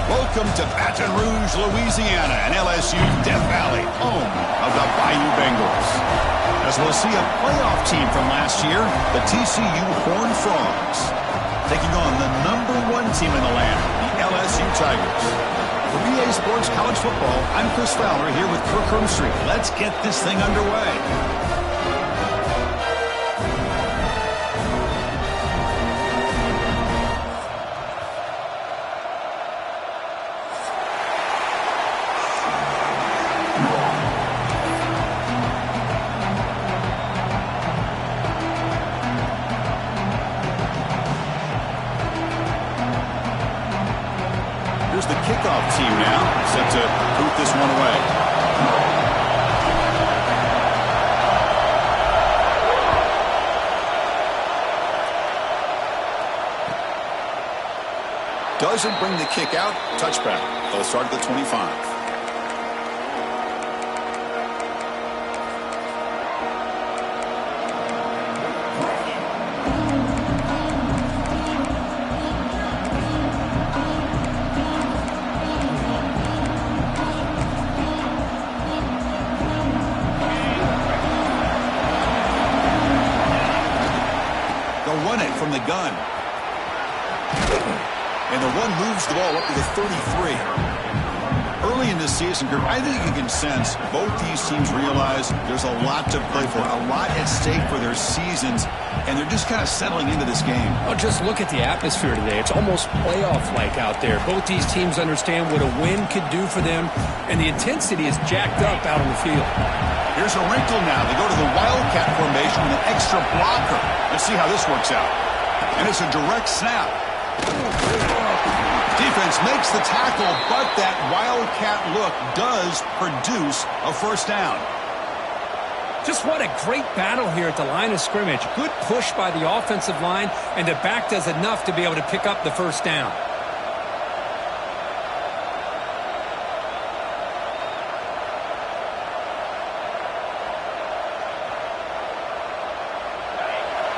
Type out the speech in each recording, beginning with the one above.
Welcome to Baton Rouge, Louisiana, and LSU Death Valley, home of the Bayou Bengals. As we'll see a playoff team from last year, the TCU Horned Frogs, taking on the #1 team in the land, the LSU Tigers. For BA Sports College Football, I'm Chris Fowler here with Kirk Herbstreit. Let's get this thing underway. Here's the kickoff team now, set to boot this one away. Doesn't bring the kick out. Touchback. They'll start at the 25. From the gun. And the one moves the ball up to the 33. Early in this season, Group, I think you can sense both these teams realize there's a lot to play for, a lot at stake for their seasons, and they're just kind of settling into this game. Well, just look at the atmosphere today. It's almost playoff-like out there. Both these teams understand what a win could do for them, and the intensity is jacked up out on the field. Here's a wrinkle now. They go to the Wildcat formation with an extra blocker. Let's see how this works out. And it's a direct snap. Defense makes the tackle, but that Wildcat look does produce a first down. Just what a great battle here at the line of scrimmage. Good push by the offensive line, and the back does enough to be able to pick up the first down.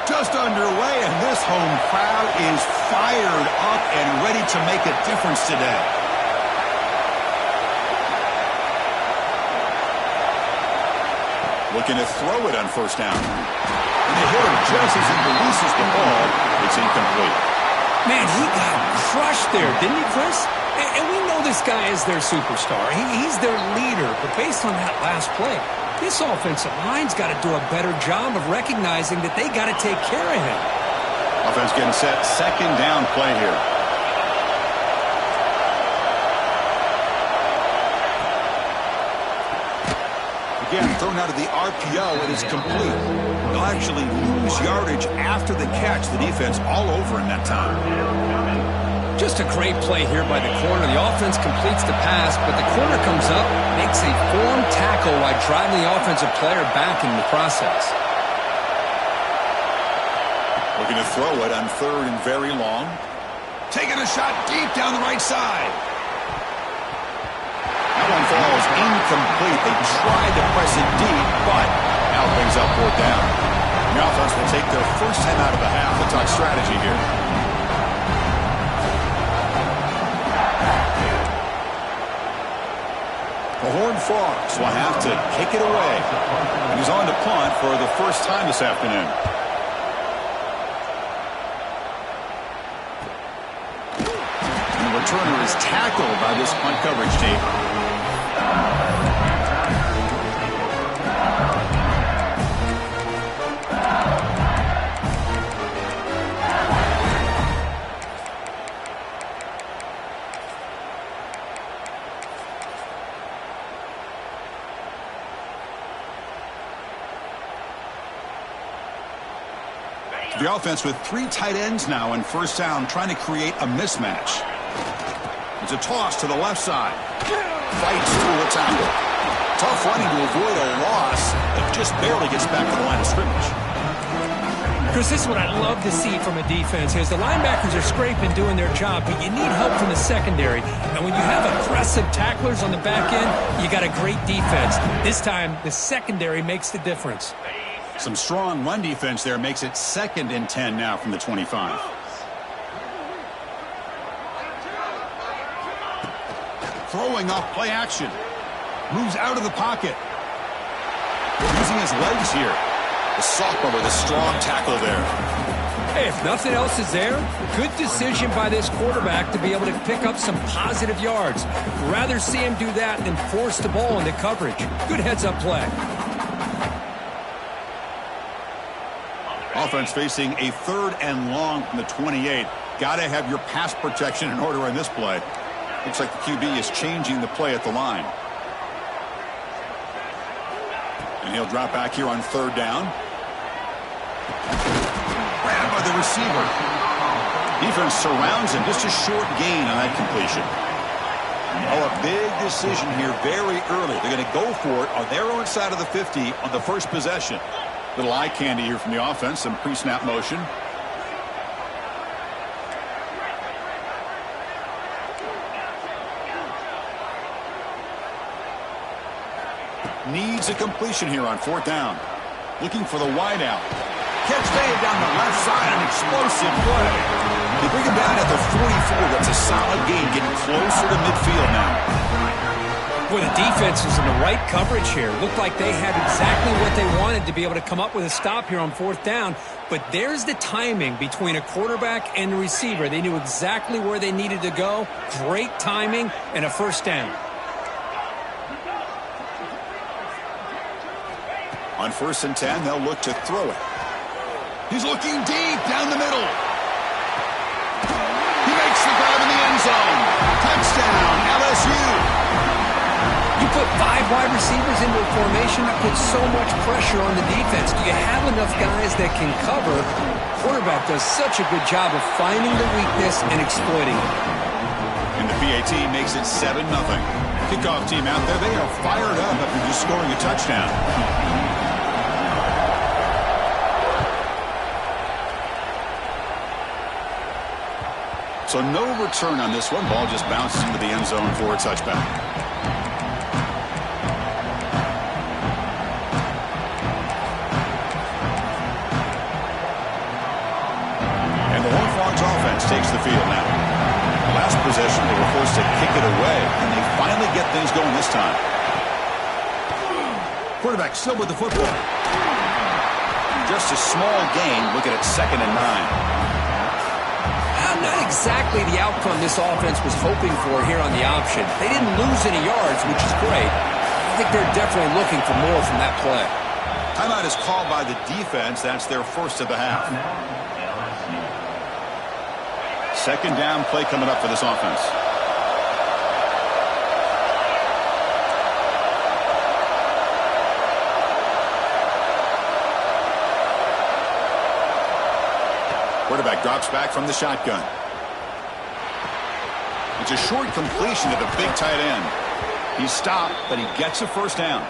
Just underway, and this home crowd is fired up and ready to make a difference today. Looking to throw it on first down. And the hitter just as he releases the ball, it's incomplete. Man, he got crushed there, didn't he, Chris? And we know this guy is their superstar. He's their leader, but based on that last play, this offensive line's got to do a better job of recognizing that they got to take care of him. Offense getting set, second down play here. Again, thrown out of the RPO, it is complete. They'll actually lose yardage after the catch. The defense all over in that time. Just a great play here by the corner. The offense completes the pass, but the corner comes up, makes a form tackle while driving the offensive player back in the process. Looking to throw it on third and very long. Taking a shot deep down the right side. That one falls incomplete. They tried to press it deep, but now brings up fourth down. The offense will take their first time out of the half. We'll talk strategy here. The Horned Frogs will have to kick it away. And he's on to punt for the first time this afternoon. And the returner is tackled by this punt coverage team. The offense with 3 tight ends now in first down, trying to create a mismatch. It's a toss to the left side. Fights through a tackle. Tough running to avoid a loss, but just barely gets back to the line of scrimmage. Chris, this is what I love to see from a defense is the linebackers are scraping, doing their job, but you need help from the secondary. And when you have aggressive tacklers on the back end, you got a great defense. This time, the secondary makes the difference. Some strong run defense there makes it 2nd and 10 now from the 25. Throwing off play action. Moves out of the pocket. Using his legs here. The sophomore with a strong tackle there. Hey, if nothing else is there, good decision by this quarterback to be able to pick up some positive yards. Rather see him do that than force the ball into coverage. Good heads-up play. Offense facing a 3rd and long from the 28. Got to have your pass protection in order in this play. Looks like the QB is changing the play at the line. And he'll drop back here on 3rd down. Grabbed by the receiver. Defense surrounds him. Just a short gain on that completion. Oh, a big decision here very early. They're going to go for it on their own side of the 50 on the first possession. Little eye candy here from the offense. Some pre-snap motion. Needs a completion here on 4th down. Looking for the wideout. Catch made down the left side. An explosive play. They bring him down at the 44. That's a solid gain, getting closer to midfield now. Boy, the defense is in the right coverage here. Looked like they had exactly what they wanted to be able to come up with a stop here on 4th down. But there's the timing between a quarterback and the receiver. They knew exactly where they needed to go. Great timing and a 1st down. On 1st and 10, they'll look to throw it. He's looking deep down the middle. He makes the grab in the end zone. Touchdown, LSU. You put 5 wide receivers into a formation that puts so much pressure on the defense. Do you have enough guys that can cover? Quarterback does such a good job of finding the weakness and exploiting it. And the PAT makes it 7-0. Kickoff team out there, they are fired up after just scoring a touchdown. So no return on this one. Ball just bounces into the end zone for a touchback. And the Horned Frogs offense takes the field now. Last possession, they were forced to kick it away, and they finally get things going this time. Quarterback still with the football. Just a small gain. Looking at 2nd and 9. Not exactly the outcome this offense was hoping for here on the option. They didn't lose any yards, which is great. I think they're definitely looking for more from that play. Timeout is called by the defense. That's their first of the half. 2nd down play coming up for this offense. Quarterback drops back from the shotgun. It's a short completion to the big tight end. He's stopped, but he gets a 1st down.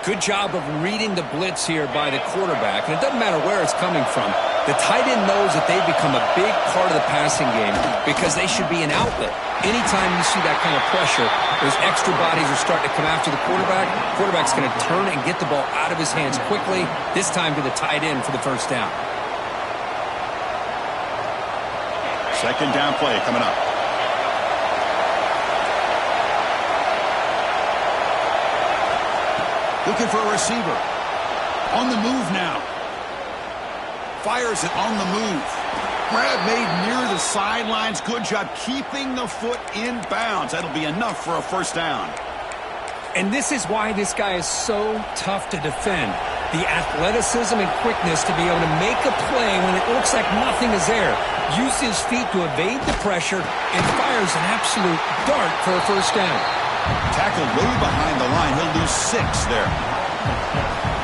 Good job of reading the blitz here by the quarterback. And it doesn't matter where it's coming from. The tight end knows that they've become a big part of the passing game because they should be an outlet. Anytime you see that kind of pressure, those extra bodies are starting to come after the quarterback. Quarterback's going to turn and get the ball out of his hands quickly, this time to the tight end for the 1st down. 2nd down play coming up. Looking for a receiver. On the move now. Fires it on the move. Grab made near the sidelines. Good job keeping the foot in bounds. That'll be enough for a 1st down. And this is why this guy is so tough to defend. The athleticism and quickness to be able to make a play when it looks like nothing is there. Use his feet to evade the pressure and fires an absolute dart for a 1st down. Tackled way behind the line. He'll lose 6 there.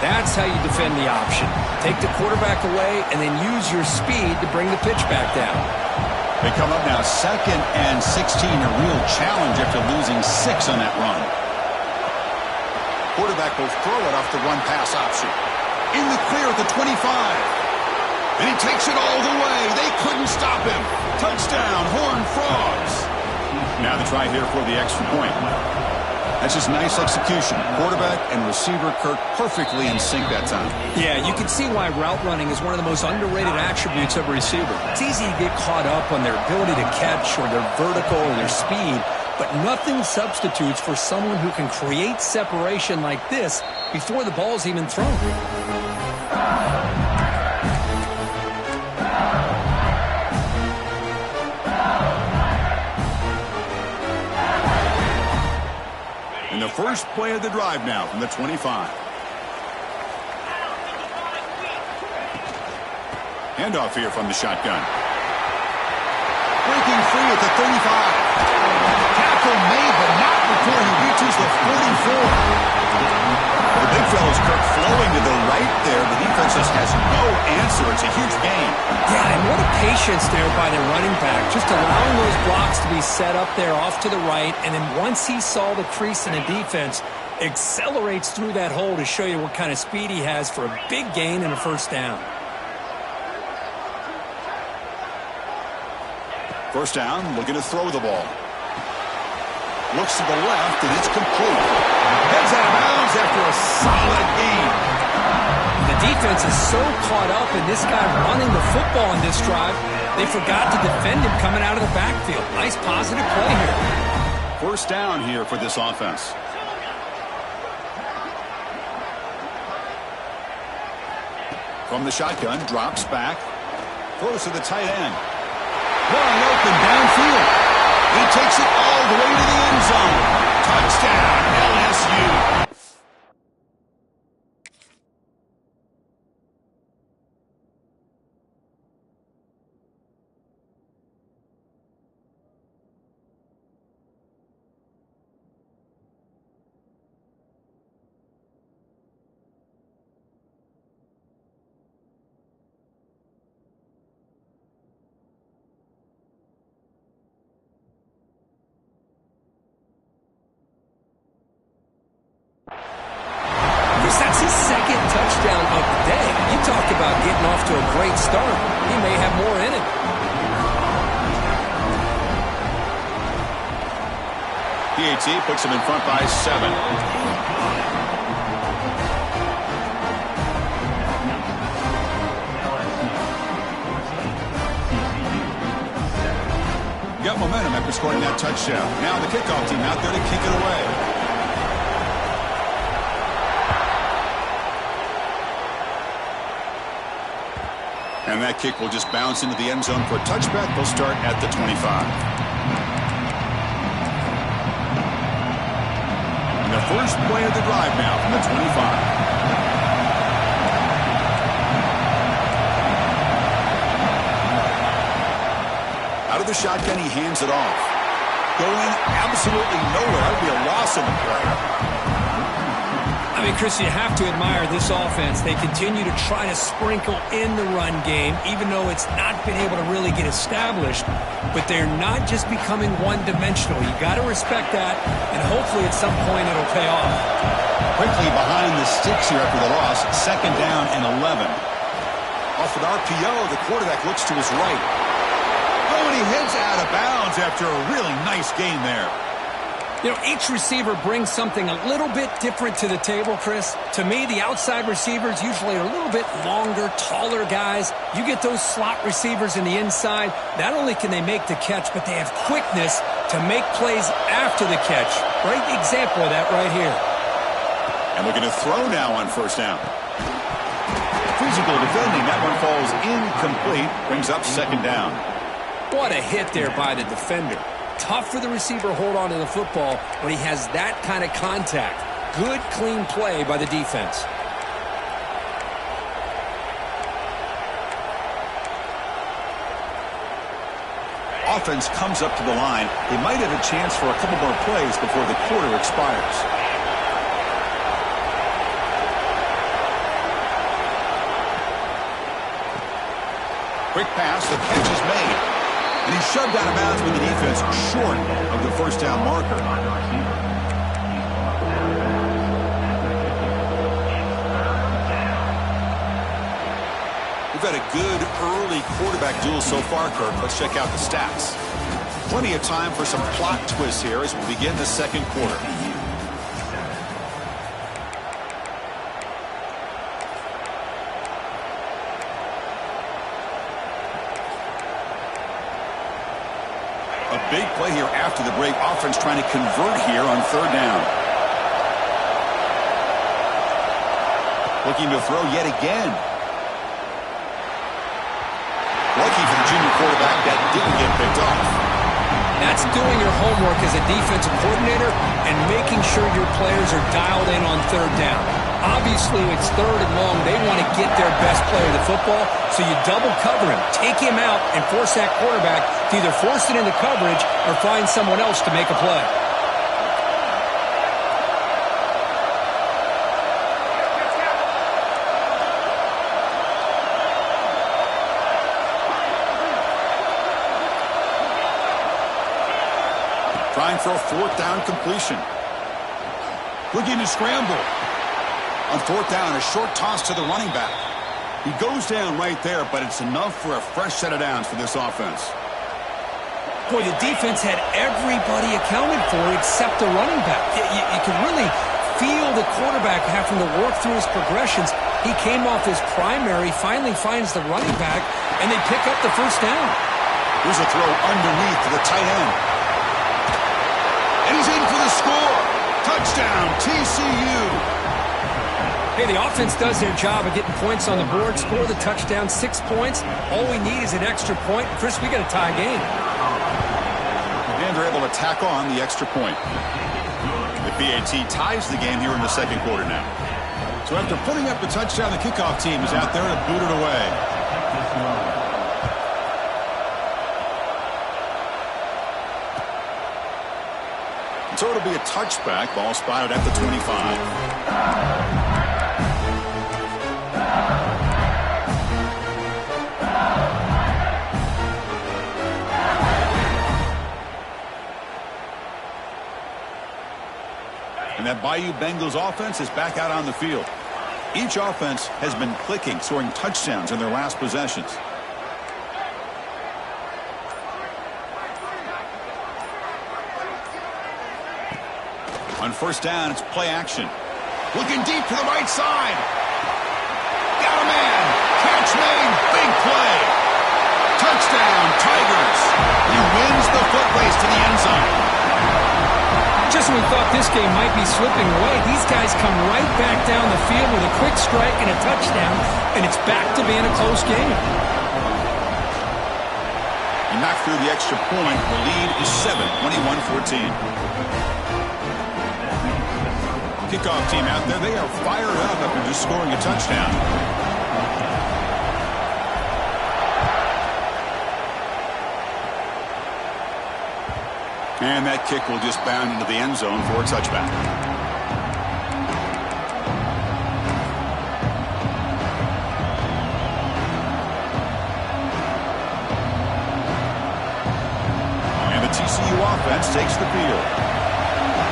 That's how you defend the option. Take the quarterback away and then use your speed to bring the pitch back down. They come up now 2nd and 16. A real challenge after losing 6 on that run. Quarterback will throw it off the run-pass option. In the clear at the 25. And he takes it all the way. They couldn't stop him. Touchdown, Horned Frogs. Now the try here for the extra point. That's just nice execution. Quarterback and receiver Kirk perfectly in sync that time. Yeah, you can see why route running is one of the most underrated attributes of a receiver. It's easy to get caught up on their ability to catch or their vertical or their speed, but nothing substitutes for someone who can create separation like this before the ball's even thrown. And the first play of the drive now from the 25. Handoff here from the shotgun. Breaking free at the 35. Tackle made, but not before he reaches the 44. The big fellow's Kirk flowing to the right there. The defense just has no answer. It's a huge gain. Yeah, and what a patience there by the running back. Just allowing those blocks to be set up there off to the right. And then once he saw the crease in the defense, accelerates through that hole to show you what kind of speed he has for a big gain and a first down. First down, looking to throw the ball. Looks to the left, and it's complete. Heads out of bounds after a solid gain. The defense is so caught up in this guy running the football in this drive, they forgot to defend him coming out of the backfield. Nice positive play here. First down here for this offense. From the shotgun, drops back. Throws to the tight end. Wide open downfield. He takes it all the way to the end zone. Touchdown, LSU. That's his second touchdown of the day. You talk about getting off to a great start. He may have more in it. PAT puts him in front by 7. Got momentum after scoring that touchdown. Now the kickoff team out there to kick it away. And that kick will just bounce into the end zone for a touchback. They'll start at the 25. And the first play of the drive now from the 25. Out of the shotgun, he hands it off. Going absolutely nowhere. That would be a loss on the play. I mean, Chris, you have to admire this offense. They continue to try to sprinkle in the run game, even though it's not been able to really get established. But they're not just becoming one-dimensional. You got to respect that, and hopefully at some point it'll pay off. Quickly behind the sticks here after the loss. Second down and 11. Off an RPO, the quarterback looks to his right. Oh, and he heads out of bounds after a really nice gain there. You know, each receiver brings something a little bit different to the table, Chris. To me, the outside receivers usually are a little bit longer, taller guys. You get those slot receivers in the inside, not only can they make the catch, but they have quickness to make plays after the catch. Great example of that right here. And looking to throw now on first down. Physical defending. That one falls incomplete. Brings up second down. What a hit there by the defender. Tough for the receiver to hold on to the football when he has that kind of contact. Good, clean play by the defense. Offense comes up to the line. They might have a chance for a couple more plays before the quarter expires. Quick pass, the catch is made. And he's shoved out of bounds with the defense short of the first down marker. We've had a good early quarterback duel so far, Kirk. Let's check out the stats. Plenty of time for some plot twists here as we begin the second quarter. A big play here After the break, offense trying to convert here on third down. Looking to throw yet again. Lucky for the junior quarterback that didn't get picked off. That's doing your homework as a defensive coordinator and making sure your players are dialed in on third down. Obviously, it's third and long. They want to get their best player to the football, so you double cover him, take him out, and force that quarterback to either force it into coverage or find someone else to make a play. Trying for a fourth down completion. Looking to scramble. On fourth down, a short toss to the running back. He goes down right there, but it's enough for a fresh set of downs for this offense. Boy, the defense had everybody accounted for except the running back. You can really feel the quarterback having to work through his progressions. He came off his primary, finally finds the running back, and they pick up the first down. Here's a throw underneath to the tight end. And he's in for the score. Touchdown, TCU. Hey, the offense does their job of getting points on the board, score the touchdown, 6 points. All we need is an extra point. Chris, we got a tie game. And they're able to tack on the extra point. The BAT ties the game here in the second quarter now. So after putting up the touchdown, the kickoff team is out there to boot it away. So it'll be a touchback. Ball spotted at the 25. And that Bayou Bengals offense is back out on the field. Each offense has been clicking, scoring touchdowns in their last possessions. On first down, it's play action. Looking deep to the right side. Got a man. Catch made. Big play. Touchdown, Tigers. He wins the foot race to the end zone. Just when we thought this game might be slipping away, these guys come right back down the field with a quick strike and a touchdown, and it's back to being a close game. He knocked through the extra point. The lead is 7, 21-14. Kickoff team out there, they are fired up after just scoring a touchdown. And that kick will just bound into the end zone for a touchback. And the TCU offense takes the field.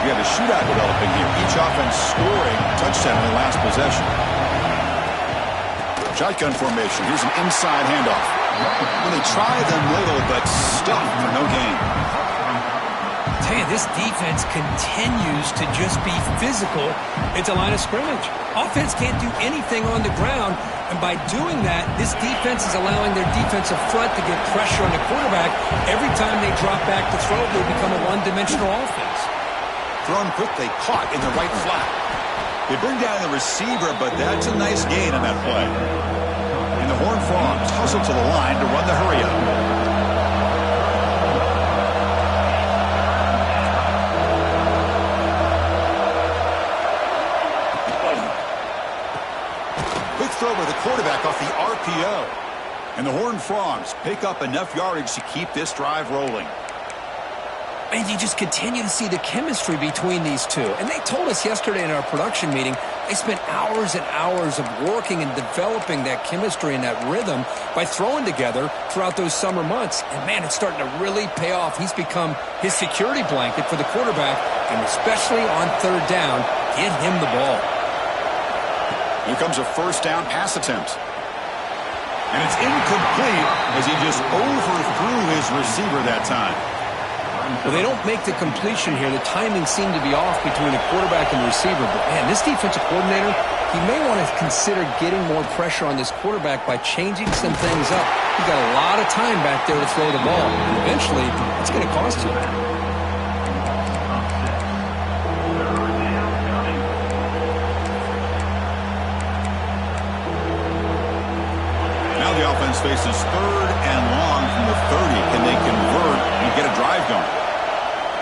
We have a shootout developing here. Each offense scoring a touchdown in the last possession. Shotgun formation. Here's an inside handoff. Well, they try the middle, but stuff for no gain. I tell you, this defense continues to just be physical at the line of scrimmage. Offense can't do anything on the ground, and by doing that, this defense is allowing their defensive front to get pressure on the quarterback. Every time they drop back to throw, they become a one-dimensional offense. Thrown quickly, caught in the right flat. They bring down the receiver, but that's a nice gain on that play. And the Horned Frogs hustle to the line to run the hurry-up. Quick throw by the quarterback off the RPO. And the Horned Frogs pick up enough yardage to keep this drive rolling. And you just continue to see the chemistry between these two. And they told us yesterday in our production meeting, they spent hours and hours of working and developing that chemistry and that rhythm by throwing together throughout those summer months. And, man, it's starting to really pay off. He's become his security blanket for the quarterback, and especially on third down, get him the ball. Here comes a first down pass attempt. And it's incomplete as he just overthrew his receiver that time. Well, they don't make the completion here. The timing seemed to be off between the quarterback and the receiver. But, man, this defensive coordinator, he may want to consider getting more pressure on this quarterback by changing some things up. He's got a lot of time back there to throw the ball. And eventually, it's going to cost you.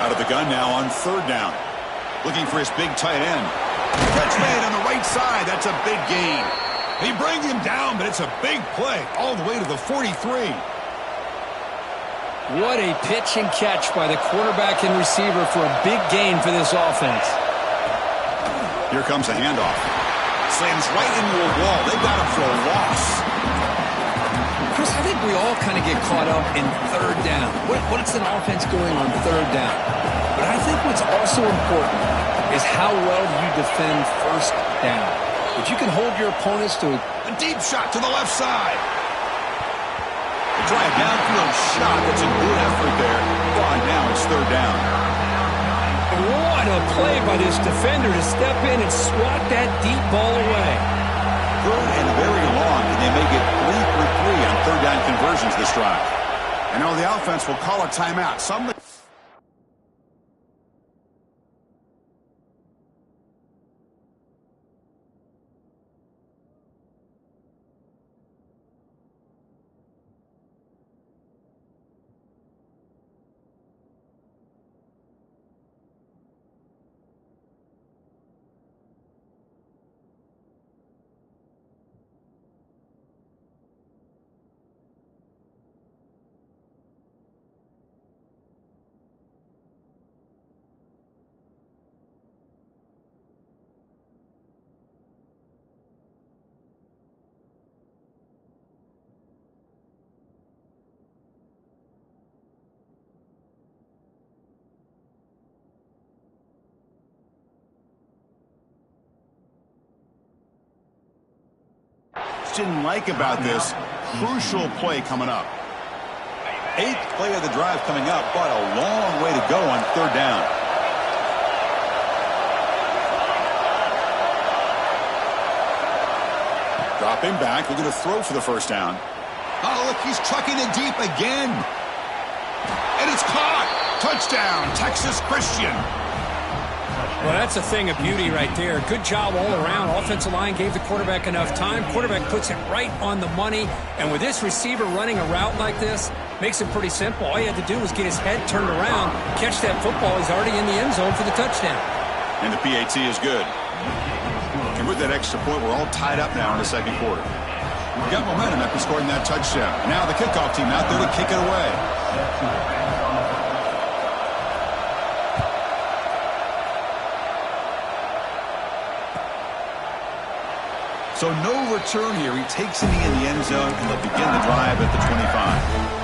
Out of the gun now on third down. Looking for his big tight end. Catch made on the right side. That's a big gain. He brings him down, but it's a big play all the way to the 43. What a pitch and catch by the quarterback and receiver for a big gain for this offense. Here comes a handoff. Slams right into a wall. They got him for a loss. Chris, I think we all kind of get caught up in third down. What's an offense doing on third down? But I think what's also important is how well you defend first down. If you can hold your opponents to a deep shot to the left side. They try a downfield shot. That's a good effort there. Well, now it's third down. What a play by this defender to step in and swat that deep ball away. Third and very long, and they make it 3 for 3 on third down conversions this drive. And now the offense will call a timeout. Didn't like about this crucial play coming up. 8th play of the drive coming up, but a long way to go on third down. Dropping back, looking to throw for the first down. Oh, look, he's trucking it deep again. And it's caught. Touchdown, Texas Christian. Well, that's a thing of beauty right there. Good job all around. Offensive line gave the quarterback enough time. Quarterback puts it right on the money. And with this receiver running a route like this, makes it pretty simple. All he had to do was get his head turned around, catch that football. He's already in the end zone for the touchdown. And the PAT is good. And with that extra point, we're all tied up now in the second quarter. We've got momentum after scoring that touchdown. Now the kickoff team out there to kick it away. So no return here. He takes it in the end zone, and they'll begin the drive at the 25.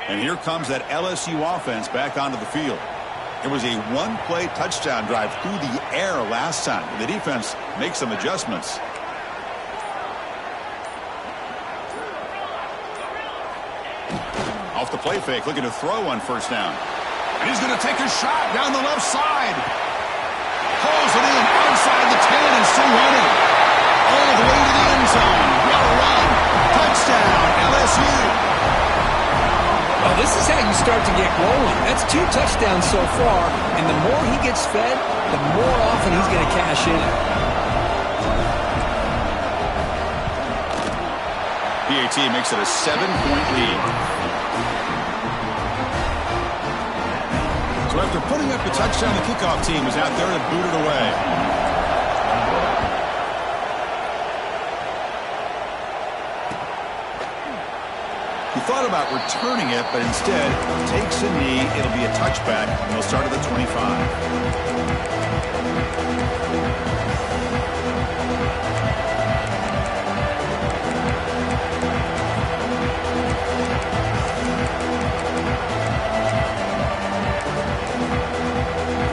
And here comes that LSU offense back onto the field. It was a one-play touchdown drive through the air last time. The defense makes some adjustments. Off the play fake, looking to throw on first down. And he's going to take a shot down the left side. Pulls it in outside the 10 and still running. All the way to the end zone. What a run. Touchdown, LSU. Well, this is how you start to get rolling. That's 2 touchdowns so far, and the more he gets fed, the more often he's going to cash in. PAT makes it a 7-point lead. So after putting up a touchdown, the kickoff team is out there to boot it away. He thought about returning it, but instead takes a knee. It'll be a touchback, and they'll start at the 25.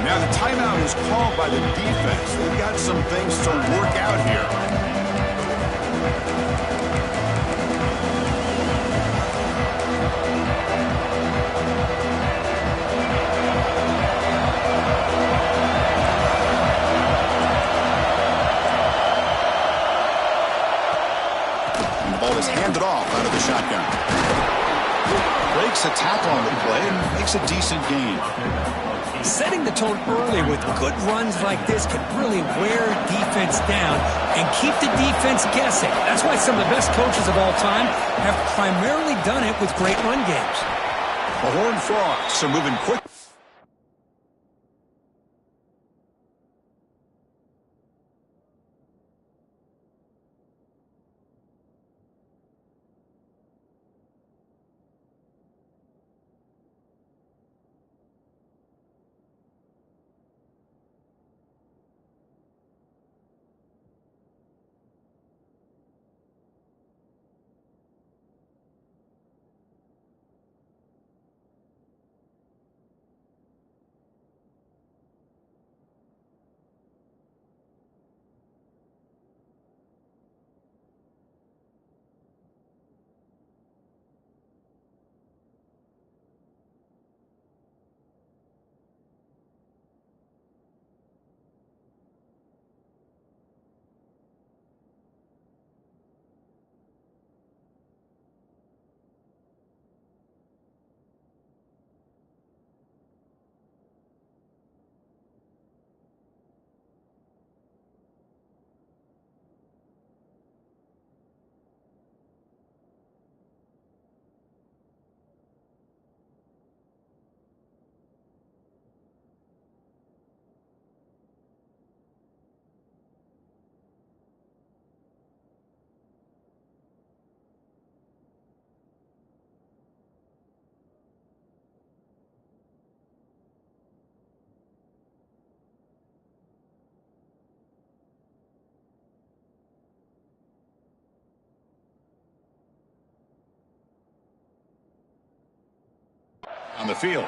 Now the timeout is called by the defense. They've got some things to work out here. And the ball is handed off out of the shotgun. Breaks a tackle on the play and makes a decent gain. Setting the tone early with good runs like this can really wear defense down and keep the defense guessing. That's why some of the best coaches of all time have primarily done it with great run games. The Horned Frogs are moving quick. On the field.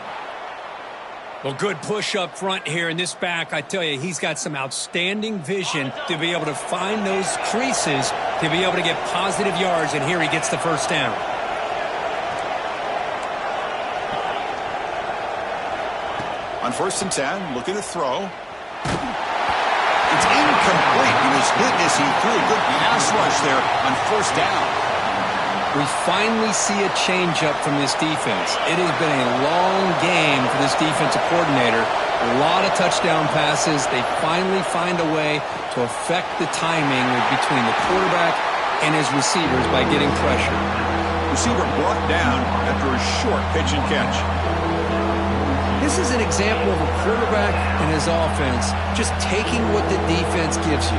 Well, good push up front here in this back. I tell you, he's got some outstanding vision to be able to find those creases, to be able to get positive yards, and here he gets the first down. On 1st and 10, looking to throw. It's incomplete. He was hit as he threw a good pass rush there on 1st down. We finally see a change-up from this defense. It has been a long game for this defensive coordinator. A lot of touchdown passes. They finally find a way to affect the timing between the quarterback and his receivers by getting pressure. Receiver brought down after a short pitch and catch. This is an example of a quarterback and his offense just taking what the defense gives you.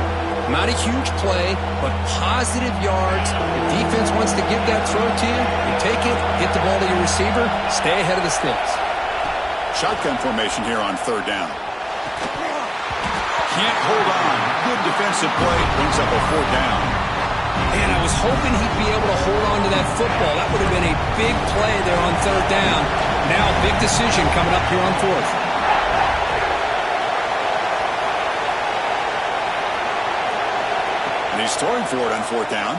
Not a huge play, but positive yards. The defense wants to give that throw to you. You take it, get the ball to your receiver, stay ahead of the sticks. Shotgun formation here on 3rd down. Can't hold on. Good defensive play. Brings up a 4th down. Man, I was hoping he'd be able to hold on to that football. That would have been a big play there on 3rd down. Now, big decision coming up here on 4th. He's throwing for it on 4th down.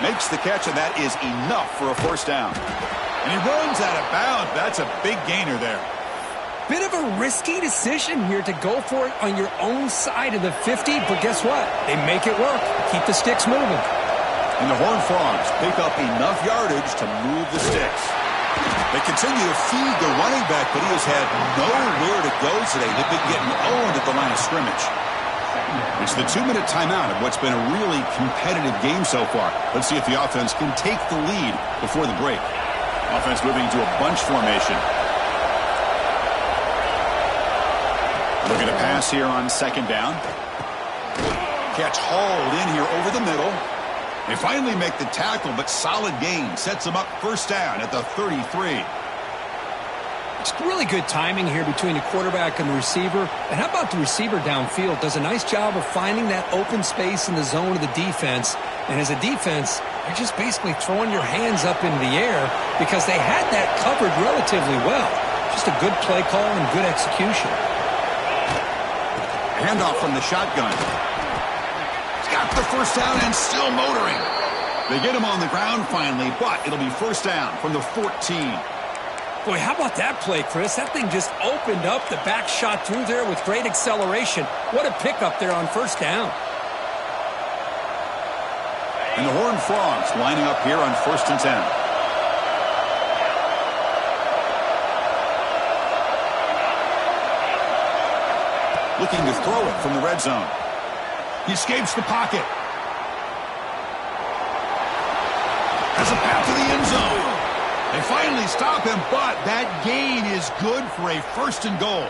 Makes the catch, and that is enough for a 1st down. And he runs out of bounds. That's a big gainer there. Bit of a risky decision here to go for it on your own side of the 50, but guess what? They make it work. Keep the sticks moving. And the Horned Frogs pick up enough yardage to move the sticks. They continue to feed the running back, but he has had nowhere to go today. They've been getting owned at the line of scrimmage. It's the 2-minute timeout of what's been a really competitive game so far. Let's see if the offense can take the lead before the break. Offense moving to a bunch formation. Looking to pass here on 2nd down. Catch hauled in here over the middle. They finally make the tackle, but solid gain sets them up 1st down at the 33. It's really good timing here between the quarterback and the receiver. And how about the receiver downfield? Does a nice job of finding that open space in the zone of the defense. And as a defense, you're just basically throwing your hands up into the air because they had that covered relatively well. Just a good play call and good execution. Handoff from the shotgun. He's got the 1st down and still motoring. They get him on the ground finally, but it'll be 1st down from the 14. Boy, how about that play, Chris? That thing just opened up. The back shot through there with great acceleration. What a pickup there on 1st down. And the Horned Frogs lining up here on 1st and 10. looking to throw it from the red zone. He escapes the pocket. Has a path to the end zone. They finally stop him, but that gain is good for a 1st and goal.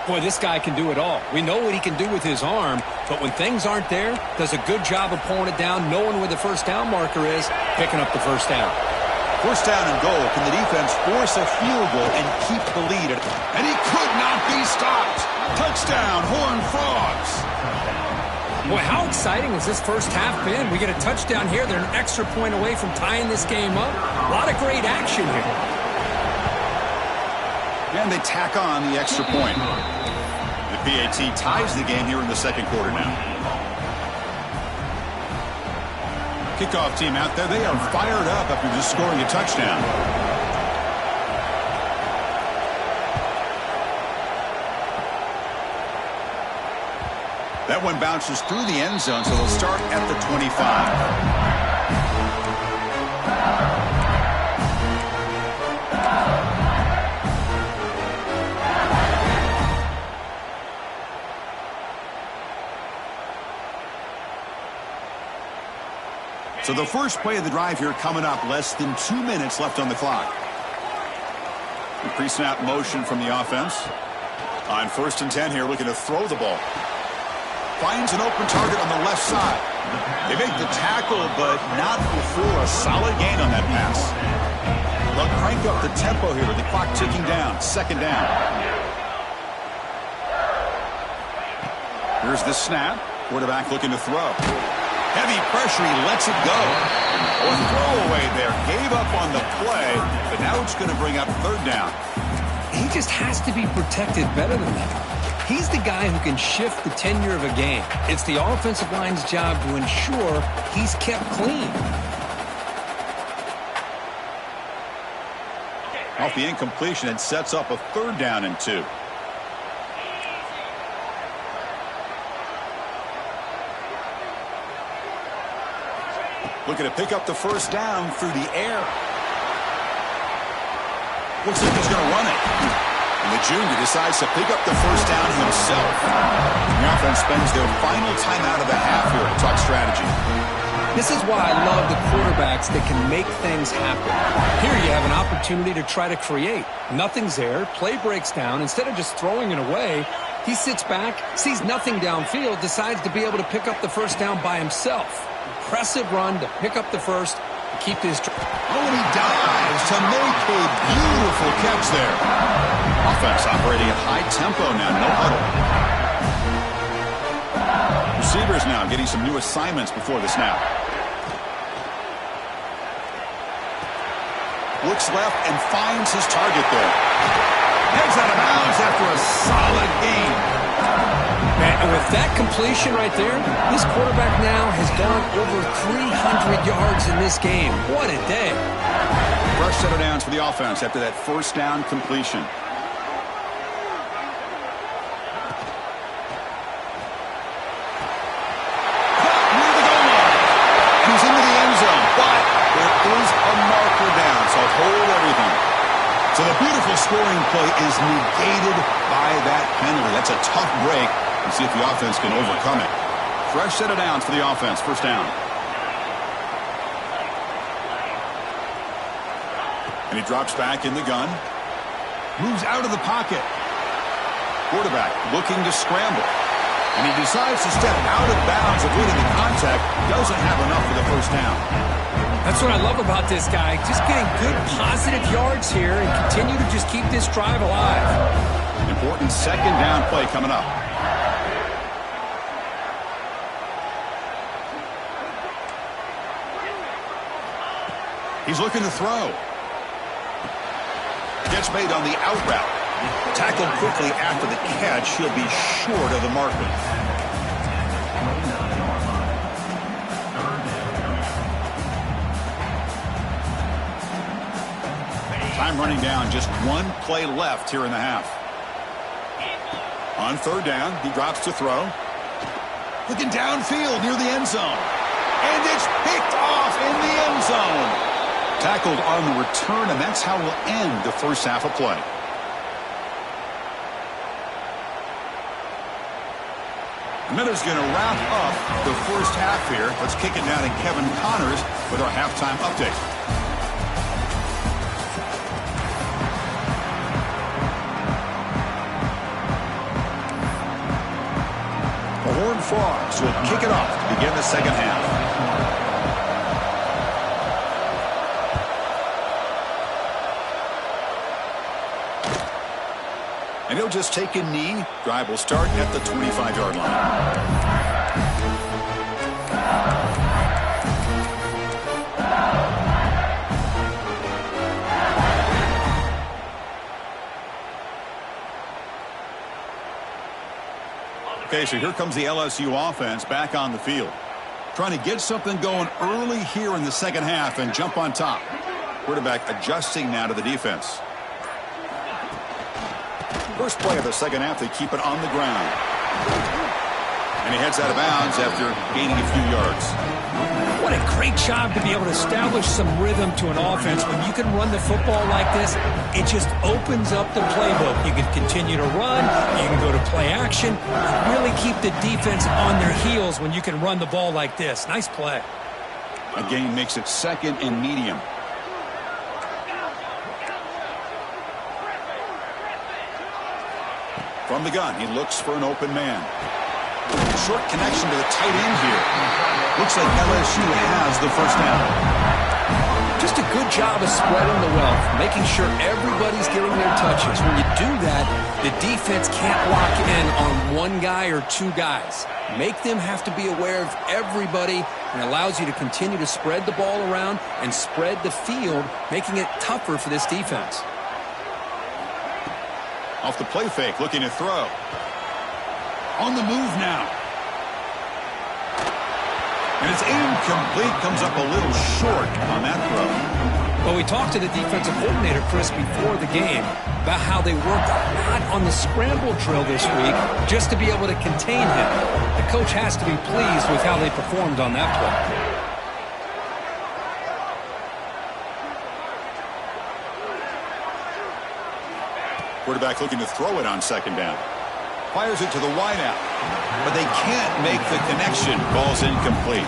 Boy, this guy can do it all. We know what he can do with his arm, but when things aren't there, does a good job of pulling it down, knowing where the first down marker is, picking up the first down. 1st down and goal. Can the defense force a field goal and keep the lead? And he could not be stopped. Touchdown, Horned Frogs. Boy, how exciting has this first half been? We get a touchdown here. They're an extra point away from tying this game up. A lot of great action here. And they tack on the extra point. The PAT ties the game here in the 2nd quarter now. Kickoff team out there. They are fired up after just scoring a touchdown. That one bounces through the end zone, so they'll start at the 25. So the first play of the drive here coming up, less than 2 minutes left on the clock. The pre-snap motion from the offense. On 1st and 10 here, looking to throw the ball. Finds an open target on the left side. They make the tackle, but not before a solid gain on that pass. They'll crank up the tempo here with the clock ticking down. 2nd down. Here's the snap. Quarterback looking to throw. Heavy pressure, he lets it go. A throwaway there. Gave up on the play, but now it's going to bring up 3rd down. He just has to be protected better than that. He's the guy who can shift the tenure of a game. It's the offensive line's job to ensure he's kept clean. Off the incompletion, it sets up a 3rd down and 2. Looking to pick up the first down through the air. Looks like he's going to run it. And the junior decides to pick up the first down himself. The offense spends their final timeout of the half here to talk strategy. This is why I love the quarterbacks that can make things happen. Here you have an opportunity to try to create. Nothing's there. Play breaks down. Instead of just throwing it away, he sits back, sees nothing downfield, decides to be able to pick up the first down by himself. Impressive run to pick up the first and keep this. Oh, and he dives to make a beautiful catch there. Offense operating at high tempo now, no huddle. Receivers now getting some new assignments before the snap. Looks left and finds his target there. Heads out of bounds after a solid gain. And with that completion right there, this quarterback now has gone over 300 yards in this game. What a day. Fresh set of downs for the offense after that first down completion. Near the goal line. He's into the end zone, but there is a marker down, so hold everything. So the beautiful scoring play is negated by that penalty. That's a tough break. And see if the offense can overcome it. Fresh set of downs for the offense. First down. And he drops back in the gun. Moves out of the pocket. Quarterback looking to scramble. And he decides to step out of bounds, avoiding the contact. Doesn't have enough for the first down. That's what I love about this guy. Just getting good positive yards here and continue to just keep this drive alive. Important 2nd down play coming up. He's looking to throw. Gets made on the out route. Tackled quickly after the catch. He'll be short of the marker. Time running down. Just one play left here in the half. On 3rd down, he drops to throw. Looking downfield near the end zone. And it's picked off in the end zone. Tackled on the return, and that's how we'll end the first half of play. Miller's going to wrap up the first half here. Let's kick it down to Kevin Connors with our halftime update. The Horned Frogs will kick it off to begin the second half. And he'll just take a knee. Drive will start at the 25-yard line. Okay, so here comes the LSU offense back on the field. Trying to get something going early here in the second half and jump on top. Quarterback adjusting now to the defense. First play of the second half, they keep it on the ground. And he heads out of bounds after gaining a few yards. What a great job to be able to establish some rhythm to an offense. When you can run the football like this, it just opens up the playbook. You can continue to run. You can go to play action. Really keep the defense on their heels when you can run the ball like this. Nice play. A gain makes it second and medium. From the gun, he looks for an open man. Short connection to the tight end here. Looks like LSU has the first down. Just a good job of spreading the wealth, making sure everybody's getting their touches. When you do that, the defense can't lock in on one guy or two guys. Make them have to be aware of everybody, and allows you to continue to spread the ball around and spread the field, making it tougher for this defense. Off the play fake, looking to throw. On the move now. And it's incomplete, comes up a little short on that throw. Well, we talked to the defensive coordinator, Chris, before the game about how they worked a lot on the scramble drill this week just to be able to contain him. The coach has to be pleased with how they performed on that play. Quarterback looking to throw it on second down. Fires it to the wideout. But they can't make the connection. Ball's incomplete.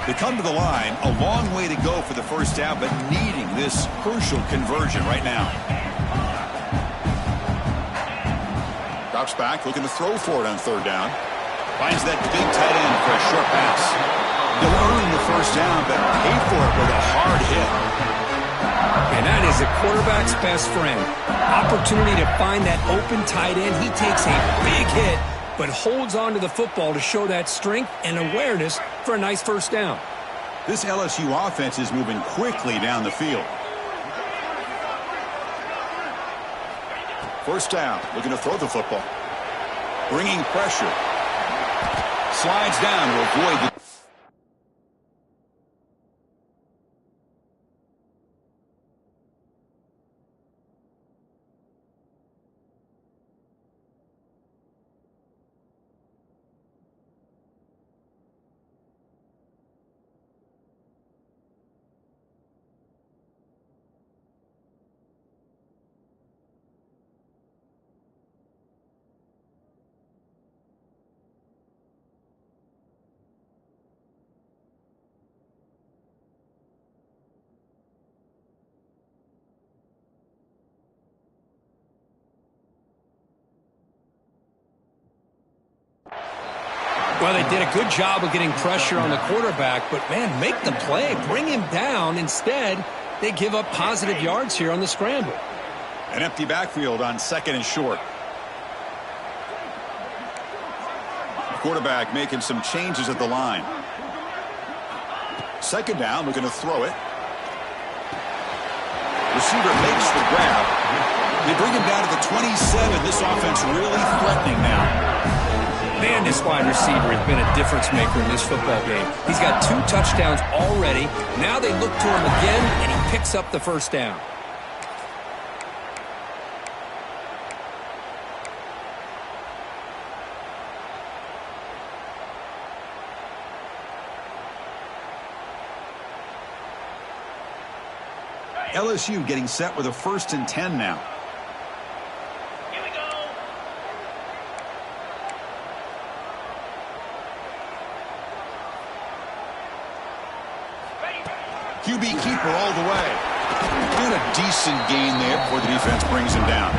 They come to the line, a long way to go for the first down, but needing this crucial conversion right now. Drops back, looking to throw for it on third down. Finds that big tight end for a short pass. They'll earn the first down, but pay for it with a hard hit. And that is a quarterback's best friend. Opportunity to find that open tight end. He takes a big hit, but holds on to the football to show that strength and awareness for a nice first down. This LSU offense is moving quickly down the field. First down, looking to throw the football. Bringing pressure. Slides down to avoid the... Well, they did a good job of getting pressure on the quarterback, but, man, make the play. Bring him down. Instead, they give up positive yards here on the scramble. An empty backfield on second and short. The quarterback making some changes at the line. Second down, looking to throw it. Receiver makes the grab. They bring him down to the 27. This offense really threatening now. Man, this wide receiver has been a difference maker in this football game. He's got 2 touchdowns already. Now they look to him again, and he picks up the first down. LSU getting set with a 1st and 10 now. Here we go. QB keeper all the way. And a decent gain there before the defense brings him down.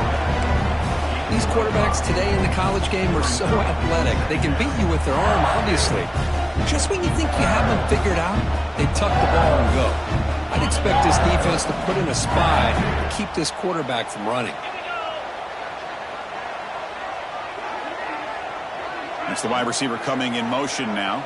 These quarterbacks today in the college game are so athletic. They can beat you with their arm, obviously. Just when you think you have them figured out, they tuck the ball and go. I'd expect this defense to put in a spy to keep this quarterback from running. That's the wide receiver coming in motion now.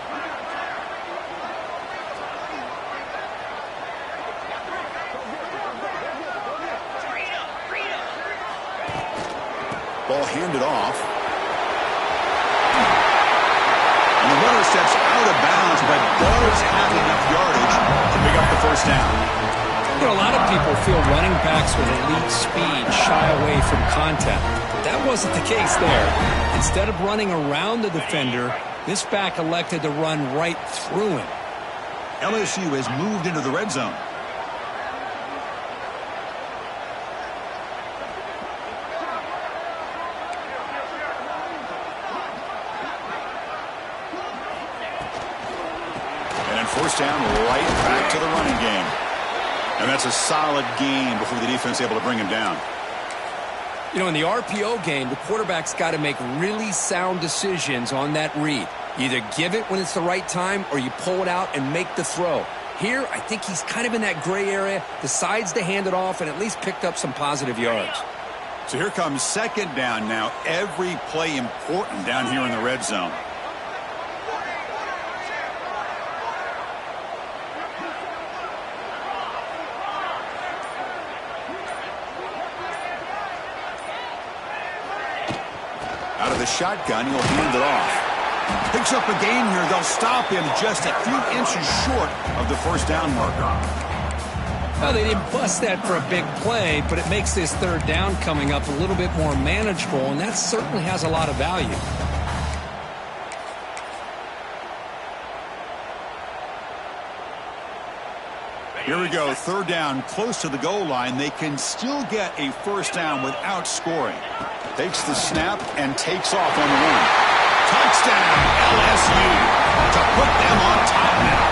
Ball handed off. And the runner steps out of bounds, but does have enough yardage to pick up the 1st down. You know, a lot of people feel running backs with elite speed shy away from contact. But that wasn't the case there. Instead of running around the defender, this back elected to run right through him. LSU has moved into the red zone. And then 1st down, right back to the running game. And that's a solid gain before the defense is able to bring him down. You know, in the RPO game, the quarterback's got to make really sound decisions on that read. You either give it when it's the right time or you pull it out and make the throw. Here, I think he's kind of in that gray area, decides to hand it off and at least picked up some positive yards. So here comes 2nd down now. Every play important down here in the red zone. Out of the shotgun, he'll hand it off. Picks up a gain here. They'll stop him just a few inches short of the 1st down marker. Well, they didn't bust that for a big play, but it makes this 3rd down coming up a little bit more manageable, and that certainly has a lot of value. Here we go, 3rd down, close to the goal line. They can still get a 1st down without scoring. Takes the snap and takes off on the run. Touchdown, LSU, to put them on top now.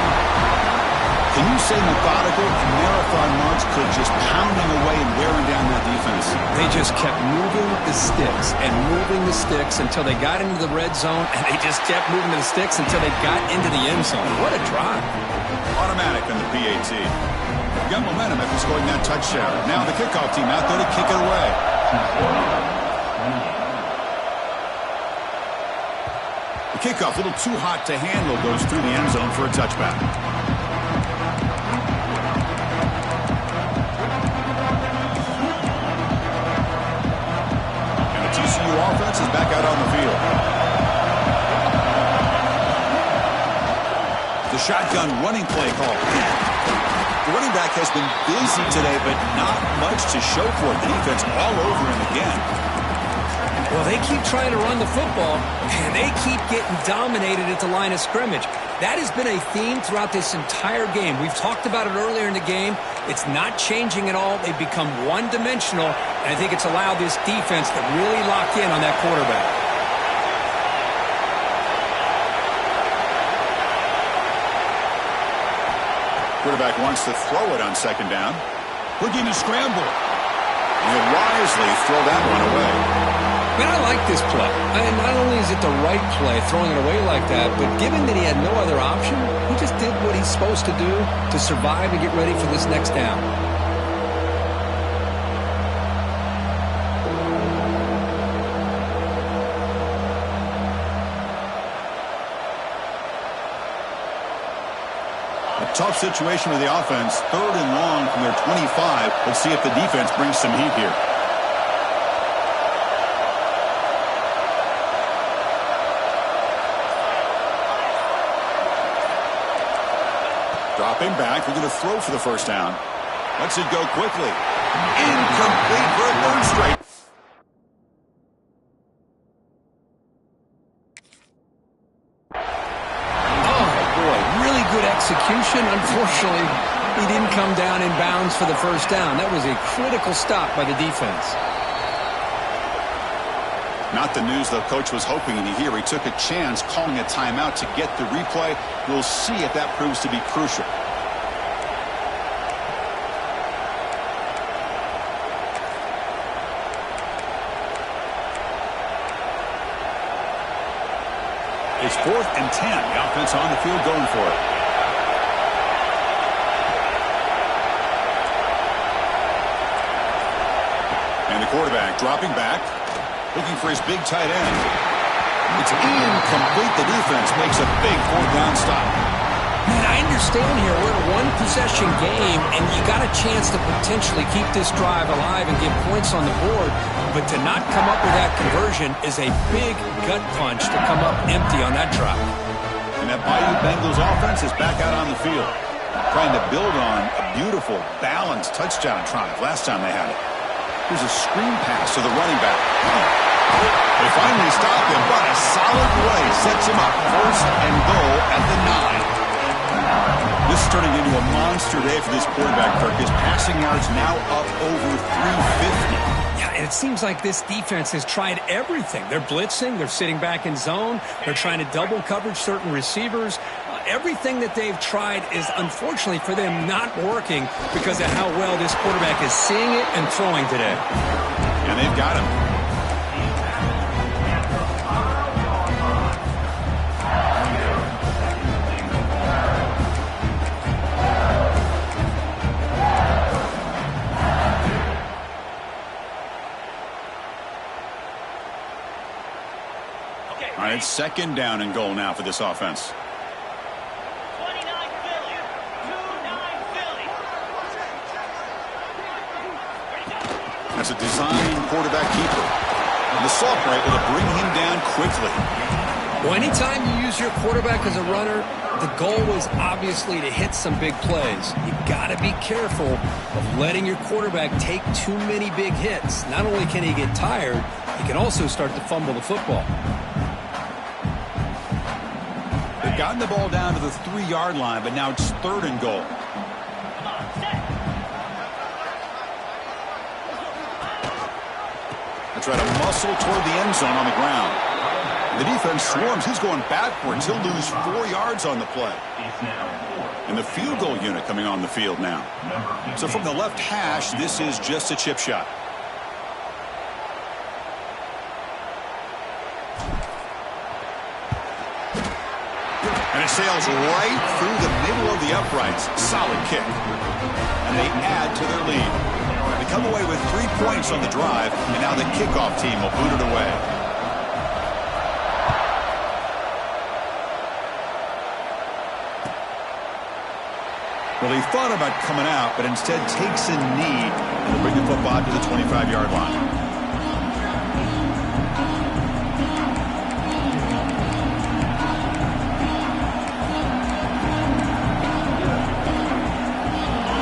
Can you say methodical and marathon march could just pounding away and wearing down that defense? They just kept moving the sticks and moving the sticks until they got into the red zone, and they just kept moving the sticks until they got into the end zone. What a drive. Automatic on the PAT. Got momentum after scoring that touchdown. Now the kickoff team out there to kick it away. The kickoff, a little too hot to handle, goes through the end zone for a touchback. And the TCU offense is back out on the field. The shotgun running play call. The running back has been busy today, but not much to show for it. The defense all over him again. Well, they keep trying to run the football, and they keep getting dominated at the line of scrimmage. That has been a theme throughout this entire game. We've talked about it earlier in the game. It's not changing at all. They've become one-dimensional, and I think it's allowed this defense to really lock in on that quarterback. Quarterback wants to throw it on 2nd down. Looking to scramble. And he'll wisely throw that one away. Man, I like this play. Not only is it the right play, throwing it away like that, but given that he had no other option, he just did what he's supposed to do to survive and get ready for this next down. Tough situation with the offense. 3rd and long from their 25. Let's see if the defense brings some heat here. Dropping back. They're going to throw for the 1st down. Lets it go quickly. Incomplete for a 3rd straight. Execution, unfortunately, He didn't come down in bounds for the first down. That was a critical stop by the defense. Not the news the coach was hoping to hear. He took a chance calling a timeout to get the replay. We'll see if that proves to be crucial. It's 4th and 10. The offense on the field going for it. And the quarterback dropping back, looking for his big tight end. It's incomplete. The defense makes a big 4th down stop. Man, I understand here we're a one-possession game, and you got a chance to potentially keep this drive alive and get points on the board, but to not come up with that conversion is a big gut punch to come up empty on that drive. And that Bayou Bengals offense is back out on the field, trying to build on a beautiful, balanced touchdown drive last time they had it. Here's a screen pass to the running back. They finally stop him, but a solid play sets him up. 1st and goal at the 9. This is turning into a monster day for this quarterback, Kirk. His passing yards now up over 350. Yeah, and it seems like this defense has tried everything. They're blitzing. They're sitting back in zone. They're trying to double coverage certain receivers. Everything that they've tried is, unfortunately for them, not working because of how well this quarterback is seeing it and throwing today. And they've got him. All right, 2nd down and goal now for this offense. 29 Philly. 2-9 Philly. That's a design quarterback keeper. And the Saltburn able to bring him down quickly. Well, anytime you use your quarterback as a runner, the goal is obviously to hit some big plays. You've got to be careful of letting your quarterback take too many big hits. Not only can he get tired, he can also start to fumble the football. They've gotten the ball down to the 3-yard line, but now it's 3rd and goal. Come on, set. They try to muscle toward the end zone on the ground. The defense swarms. He's going backwards. He'll lose 4 yards on the play. And the field goal unit coming on the field now. So from the left hash, this is just a chip shot. And it sails right through the middle of the uprights. Solid kick. And they add to their lead. They come away with 3 points on the drive, and now the kickoff team will boot it away. Well, he thought about coming out, but instead takes a knee and will bring the football to the 25-yard line.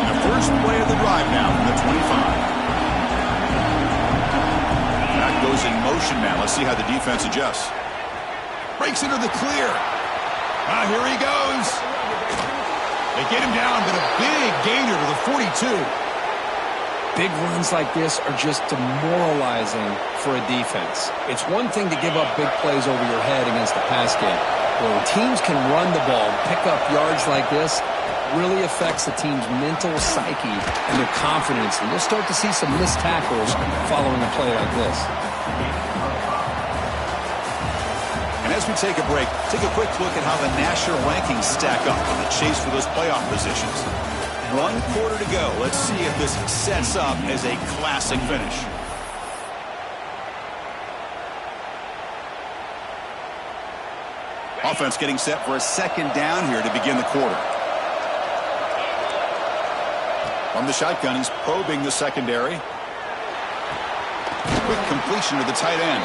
And the first play of the drive now from the 25. That goes in motion now. Let's see how the defense adjusts. Breaks into the clear. Here he goes. They get him down, but a big gainer to the 42. Big runs like this are just demoralizing for a defense. It's one thing to give up big plays over your head against the pass game. When teams can run the ball, pick up yards like this, it really affects the team's mental psyche and their confidence. And you'll start to see some missed tackles following a play like this. As we take a break, take a quick look at how the national rankings stack up in the chase for those playoff positions. 1 quarter to go. Let's see if this sets up as a classic finish. Offense getting set for a 2nd down here to begin the quarter. From the shotgun, he's probing the secondary. Quick completion to the tight end.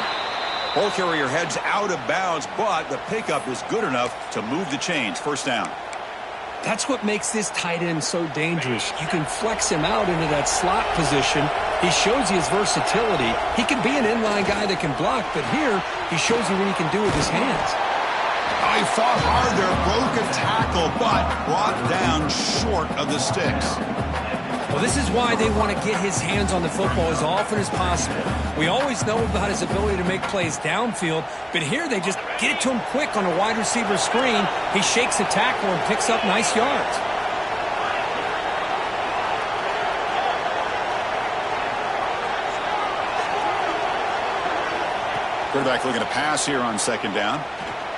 Ball carrier heads out of bounds, but the pickup is good enough to move the chains. 1st down. That's what makes this tight end so dangerous. You can flex him out into that slot position. He shows you his versatility. He can be an inline guy that can block, but here he shows you what he can do with his hands. Oh, he fought hard there, broke a tackle, but brought down short of the sticks. Well, this is why they want to get his hands on the football as often as possible. We always know about his ability to make plays downfield, but here they just get it to him quick on a wide receiver screen. He shakes the tackle and picks up nice yards. Quarterback looking to pass here on second down.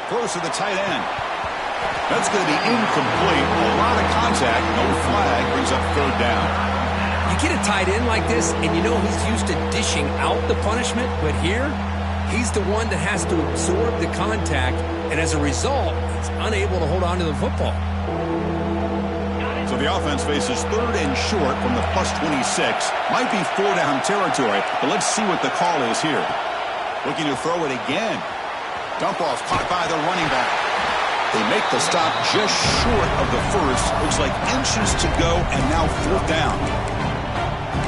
Throws to the tight end. That's going to be incomplete. A lot of contact, no flag, brings up third down. You get a tight end like this, and you know he's used to dishing out the punishment, but here, he's the one that has to absorb the contact, and as a result, he's unable to hold on to the football. So the offense faces third and short from the plus 26. Might be four-down territory, but let's see what the call is here. Looking to throw it again. Dump off caught by the running back. They make the stop just short of the first. Looks like inches to go, and now fourth down.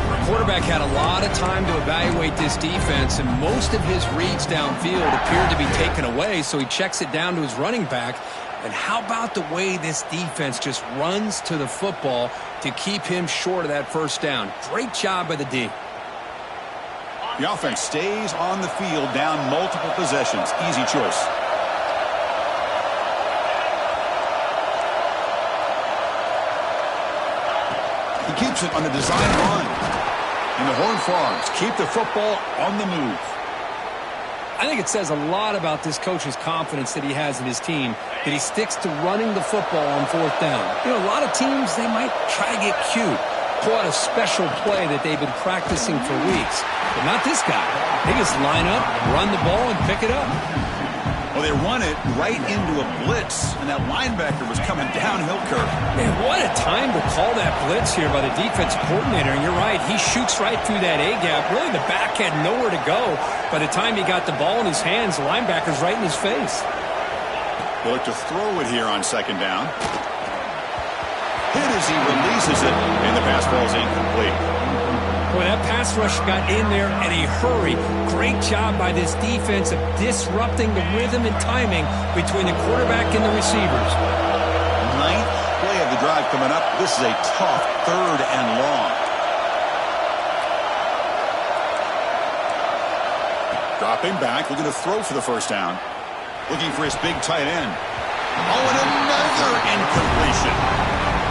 The quarterback had a lot of time to evaluate this defense, and most of his reads downfield appeared to be taken away, so he checks it down to his running back. And how about the way this defense just runs to the football to keep him short of that first down? Great job by the D. The offense stays on the field down multiple possessions. Easy choice. He keeps it on the design run. And the Horned Frogs keep the football on the move. I think it says a lot about this coach's confidence that he has in his team, that he sticks to running the football on fourth down. You know, a lot of teams, they might try to get cute, pull out a special play that they've been practicing for weeks. But not this guy. They just line up, run the ball, and pick it up. Well, they run it right into a blitz, and that linebacker was coming downhill curve. Man, what a time to call that blitz here by the defensive coordinator. And you're right, he shoots right through that A-gap. Really, the back had nowhere to go. By the time he got the ball in his hands, the linebacker's right in his face. They look to throw it here on second down. Hit as he releases it, and the pass ball is incomplete. Boy, that pass rush got in there in a hurry. Great job by this defense of disrupting the rhythm and timing between the quarterback and the receivers. Ninth play of the drive coming up. This is a tough third and long. Dropping back, looking to throw for the first down. Looking for his big tight end. Oh, and another incompletion.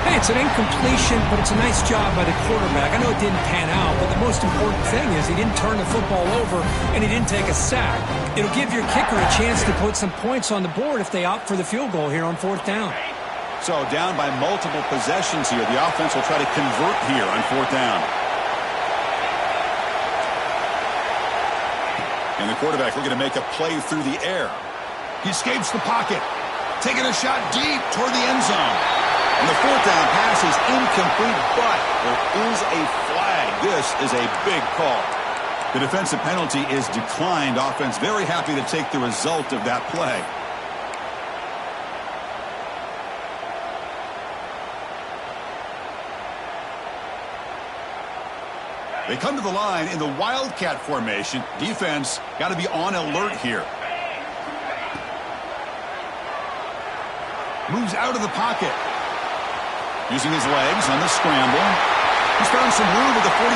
Hey, it's an incompletion, but it's a nice job by the quarterback. I know it didn't pan out, but the most important thing is he didn't turn the football over and he didn't take a sack. It'll give your kicker a chance to put some points on the board if they opt for the field goal here on fourth down. So down by multiple possessions here. The offense will try to convert here on fourth down. And the quarterback looking to make a play through the air. He escapes the pocket. Taking a shot deep toward the end zone. And the fourth down pass is incomplete, but there is a flag. This is a big call. The defensive penalty is declined. Offense very happy to take the result of that play. They come to the line in the Wildcat formation. Defense got to be on alert here. Moves out of the pocket. Using his legs on the scramble. He's found some room at the 45.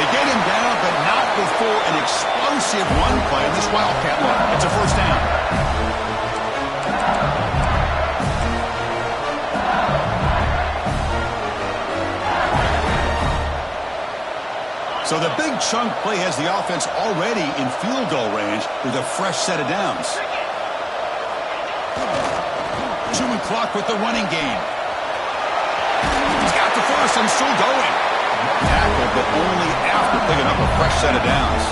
They get him down, but not before an explosive run play in this Wildcat look. It's a first down. So the big chunk play has the offense already in field goal range with a fresh set of downs. Chewing clock with the running game. He's got the first and still going. Tackle, but only after picking up a fresh set of downs.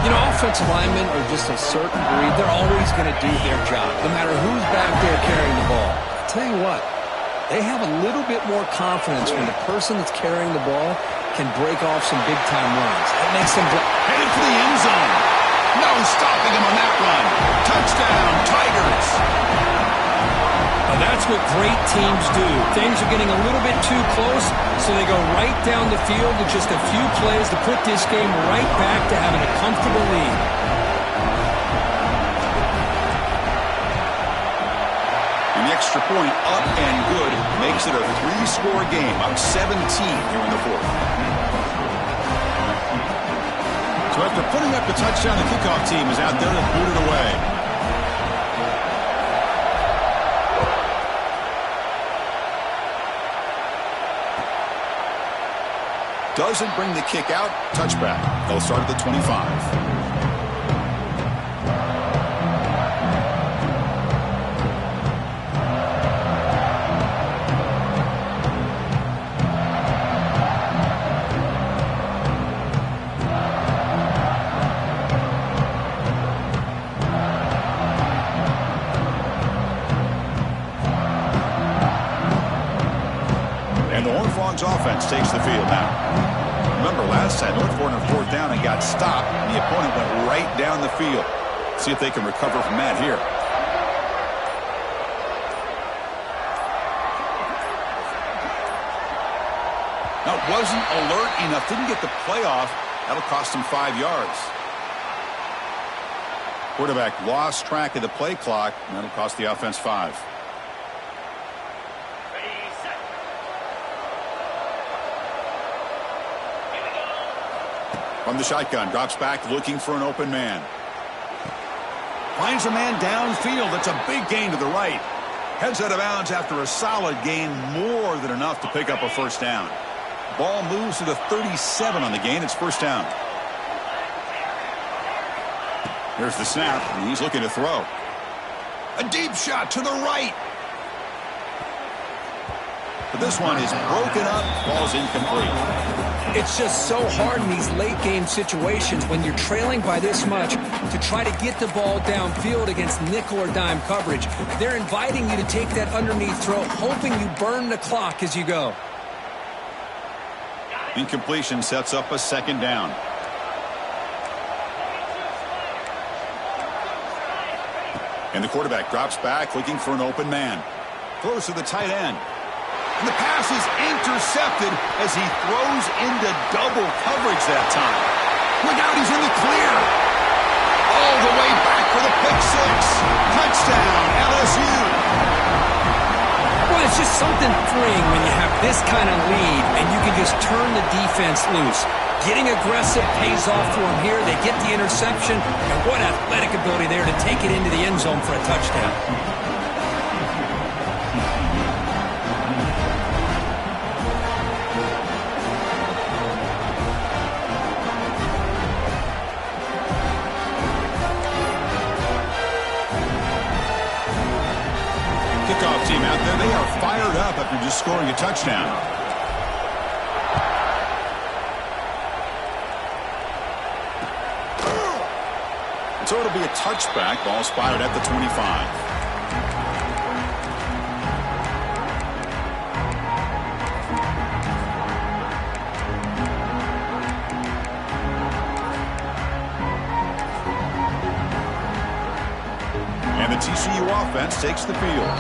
You know, offensive linemen are just a certain breed. They're always going to do their job, no matter who's back there carrying the ball. I'll tell you what, they have a little bit more confidence when the person that's carrying the ball can break off some big-time runs. That makes them headed for the end zone. No stopping him on that run. Touchdown, Tigers. Now that's what great teams do. Things are getting a little bit too close, so they go right down the field with just a few plays to put this game right back to having a comfortable lead. extra point up and good. Makes it a 3-score game, up 17 here in the fourth. So after putting up the touchdown, the kickoff team is out there to boot it away. Doesn't bring the kick out. Touchback. They'll start at the 25. And the Horned Frogs offense takes the field now. Remember, last time, North Ford on 4th down and got stopped, and the opponent went right down the field. See if they can recover from that here. Now, wasn't alert enough, didn't get the play off. That'll cost him 5 yards. Quarterback lost track of the play clock, and that'll cost the offense 5. From the shotgun, drops back looking for an open man. Finds a man downfield. That's a big gain to the right. Heads out of bounds after a solid gain, more than enough to pick up a first down. Ball moves to the 37 on the gain. It's first down. Here's the snap, and he's looking to throw. A deep shot to the right. But this one is broken up, falls incomplete. It's just so hard in these late-game situations when you're trailing by this much to try to get the ball downfield against nickel or dime coverage. They're inviting you to take that underneath throw, hoping you burn the clock as you go. Incompletion sets up a second down. And the quarterback drops back looking for an open man. Throws to the tight end. And the pass is intercepted as he throws into double coverage that time. Look out, he's in the clear. All the way back for the pick six. Touchdown, LSU. Well, it's just something freeing when you have this kind of lead and you can just turn the defense loose. Getting aggressive pays off for them here. They get the interception, and what athletic ability there to take it into the end zone for a touchdown. Kickoff team out there, they are fired up after just scoring a touchdown. So it'll be a touchback. Ball spotted at the 25. And the TCU offense takes the field.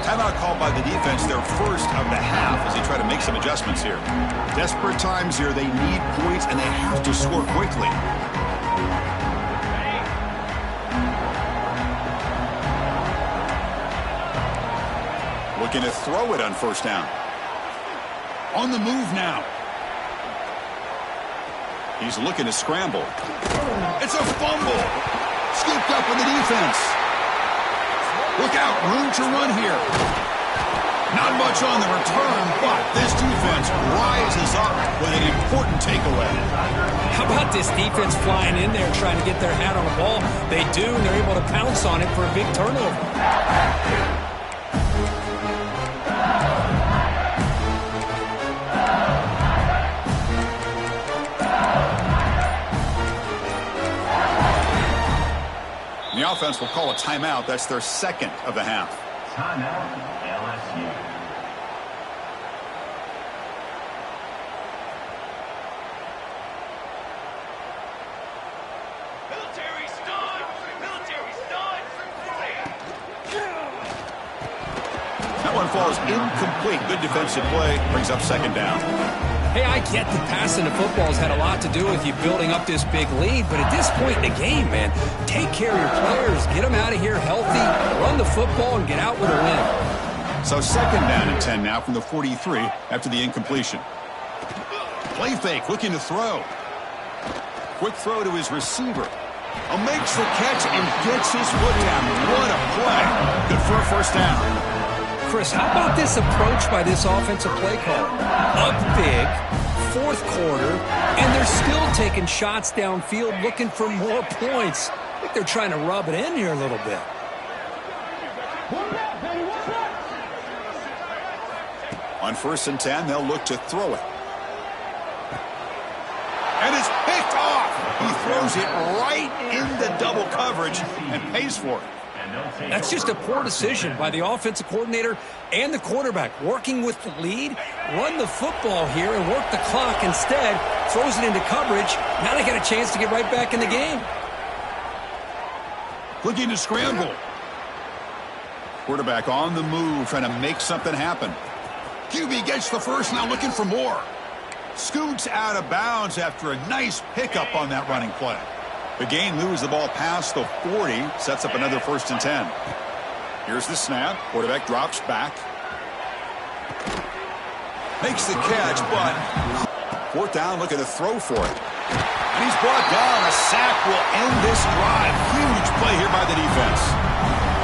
Timeout called by the defense, their first of the half, as they try to make some adjustments here. Desperate times here. They need points, and they have to score quickly. Looking to throw it on first down. On the move now. He's looking to scramble. It's a fumble. Scooped up with the defense. Look out, room to run here. Not much on the return, but this defense rises up with an important takeaway. How about this defense flying in there trying to get their hat on the ball? They do, and they're able to pounce on it for a big turnover. The offense will call a timeout. That's their second of the half. Timeout, LSU. Military stun! Military stun! That one falls incomplete. Good defensive play. Brings up second down. Hey, I get that passing the football has had a lot to do with you building up this big lead, but at this point in the game, man, take care of your players, get them out of here healthy, run the football, and get out with a win. So 2nd down and 10 now from the 43 after the incompletion. Play fake, looking to throw. Quick throw to his receiver. Makes the catch and gets his foot down. What a play. Good for a 1st down. Chris, how about this approach by this offensive play caller? Up big, 4th quarter, and they're still taking shots downfield looking for more points. I think they're trying to rub it in here a little bit. On 1st and 10, they'll look to throw it. And it's picked off. He throws it right into double coverage and pays for it. That's just a poor decision by the offensive coordinator and the quarterback. Working with the lead, run the football here and work the clock. Instead, throws it into coverage. Now they got a chance to get right back in the game. Looking to scramble. Quarterback on the move, trying to make something happen. QB gets the first, now looking for more. Scoots out of bounds after a nice pickup on that running play. The gain moves the ball past the 40, sets up another 1st and 10. Here's the snap. Quarterback drops back. Makes the catch, but 4th down, looking to throw for it. And he's brought down. A sack will end this drive. Huge play here by the defense.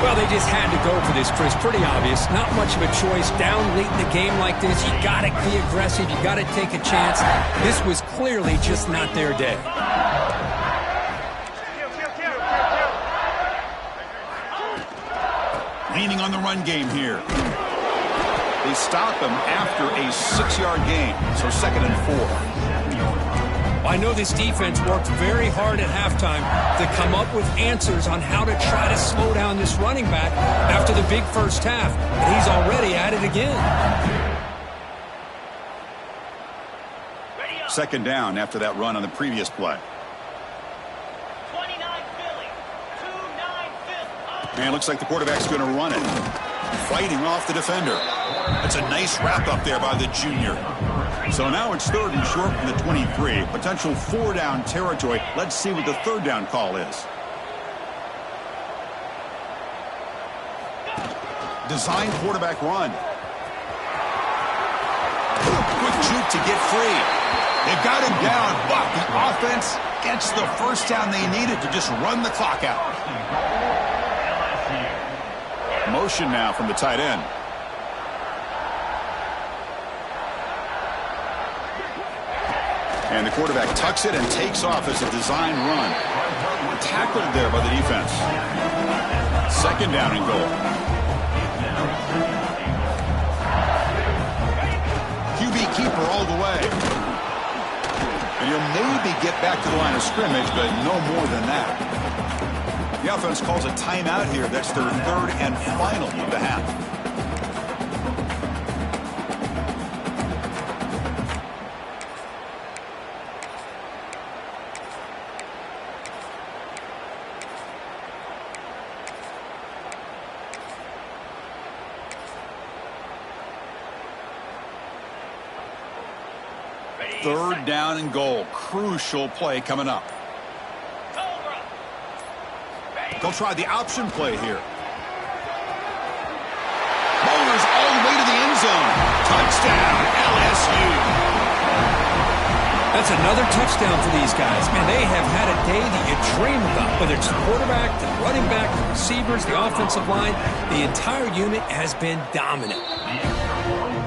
Well, they just had to go for this, Chris. Pretty obvious. Not much of a choice. Down late in the game like this, you got to be aggressive. You got to take a chance. This was clearly just not their day. Leaning on the run game here. They stop him after a 6-yard gain, so 2nd and 4. I know this defense worked very hard at halftime to come up with answers on how to try to slow down this running back after the big 1st half, and he's already at it again. 2nd down after that run on the previous play. 29 Philly. 2-9 fifth. And it looks like the quarterback's going to run it. Fighting off the defender. That's a nice wrap up there by the junior. So now it's 3rd and short from the 23. Potential 4-down territory. Let's see what the 3rd down call is. Design quarterback run. Quick juke to get free. They've got him down, but the offense gets the 1st down they needed to just run the clock out. Motion now from the tight end. And the quarterback tucks it and takes off as a design run. Tackled there by the defense. 2nd down and goal. QB keeper all the way. And he'll maybe get back to the line of scrimmage, but no more than that. The offense calls a timeout here. That's their 3rd and final of the half. Third down and goal. Crucial play coming up. They'll try the option play here. Bowlers all the way to the end zone. Touchdown, LSU. That's another touchdown for these guys. Man, they have had a day that you dream about. Whether it's the quarterback, the running back, the receivers, the offensive line, the entire unit has been dominant.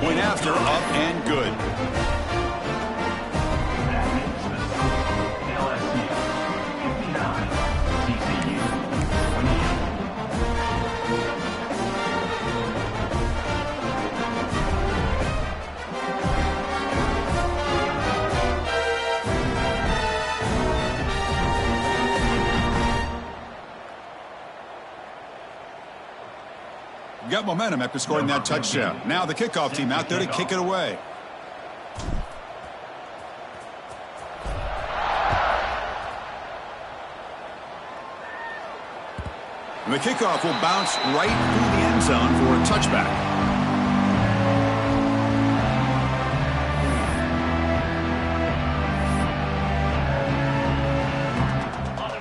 Point after, up and good. Got momentum after scoring that touchdown. Now the kickoff team out there to kick it away. And the kickoff will bounce right through the end zone for a touchback.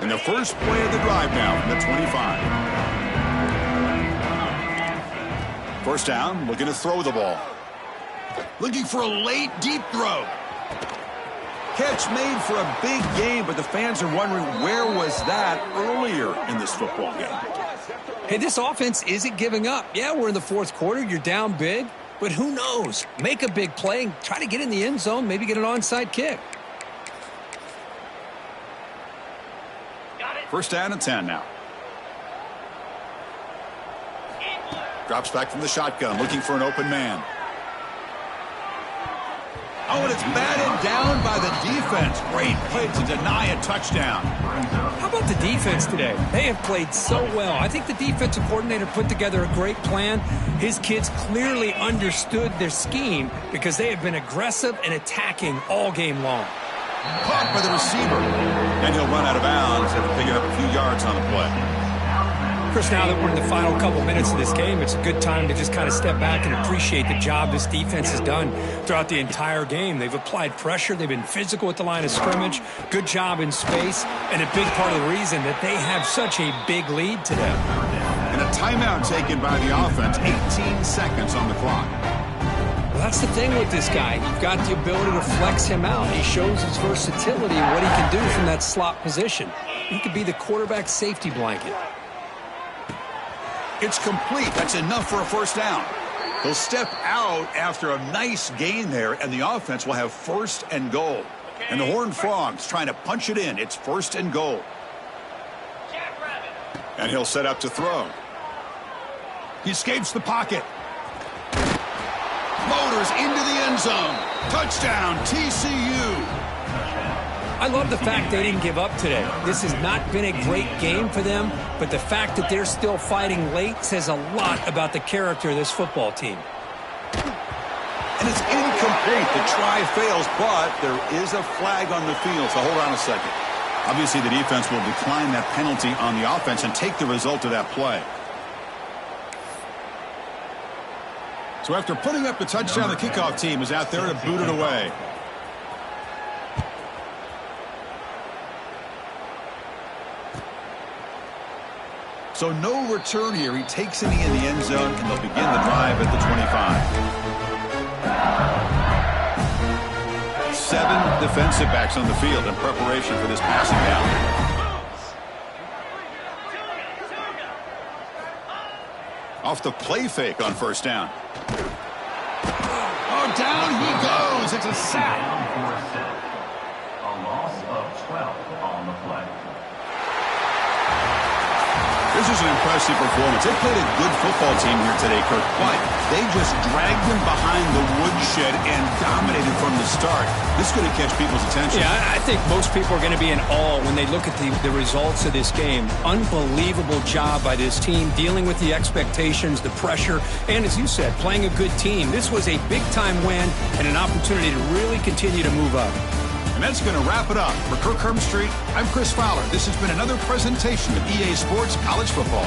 And the first play of the drive now from the 25. First down, looking to throw the ball. Looking for a late, deep throw. Catch made for a big game, but the fans are wondering where was that earlier in this football game. Hey, this offense isn't giving up. Yeah, we're in the fourth quarter. You're down big, but who knows? Make a big play and try to get in the end zone, maybe get an onside kick. First down and 10 now. Drops back from the shotgun, looking for an open man. Oh, and it's batted down by the defense. Great play to deny a touchdown. How about the defense today? They have played so well. I think the defensive coordinator put together a great plan. His kids clearly understood their scheme because they have been aggressive and attacking all game long. Caught by the receiver. And he'll run out of bounds after picking up a few yards on the play. Chris, now that we're in the final couple minutes of this game, it's a good time to just kind of step back and appreciate the job this defense has done throughout the entire game. They've applied pressure. They've been physical at the line of scrimmage. Good job in space. And a big part of the reason that they have such a big lead today. And a timeout taken by the offense. 18 seconds on the clock. Well, that's the thing with this guy. You've got the ability to flex him out. He shows his versatility and what he can do from that slot position. He could be the quarterback safety blanket. It's complete. That's enough for a first down. He'll step out after a nice gain there, and the offense will have first and goal. And the Horned Frogs trying to punch it in. It's first and goal. And he'll set up to throw. He escapes the pocket. Motors into the end zone. Touchdown, TCU. I love the fact they didn't give up today. This has not been a great game for them, but the fact that they're still fighting late says a lot about the character of this football team. And it's incomplete. The try fails, but there is a flag on the field, so hold on a second. Obviously, the defense will decline that penalty on the offense and take the result of that play. So after putting up the touchdown, the kickoff team is out there to boot it away. So no return here. He takes it in the end zone, and they'll begin the drive at the 25. 7 defensive backs on the field in preparation for this passing down. Off the play fake on first down. Oh, down he goes. It's a sack. A loss of 12 on the play. This is an impressive performance. They played a good football team here today, Kirk, but they just dragged them behind the woodshed and dominated from the start. This is going to catch people's attention. Yeah, I think most people are going to be in awe when they look at the results of this game. Unbelievable job by this team, dealing with the expectations, the pressure, and as you said, playing a good team. This was a big-time win and an opportunity to really continue to move up. And that's going to wrap it up. For Kirk Herbstreit, I'm Chris Fowler. This has been another presentation of EA Sports College Football.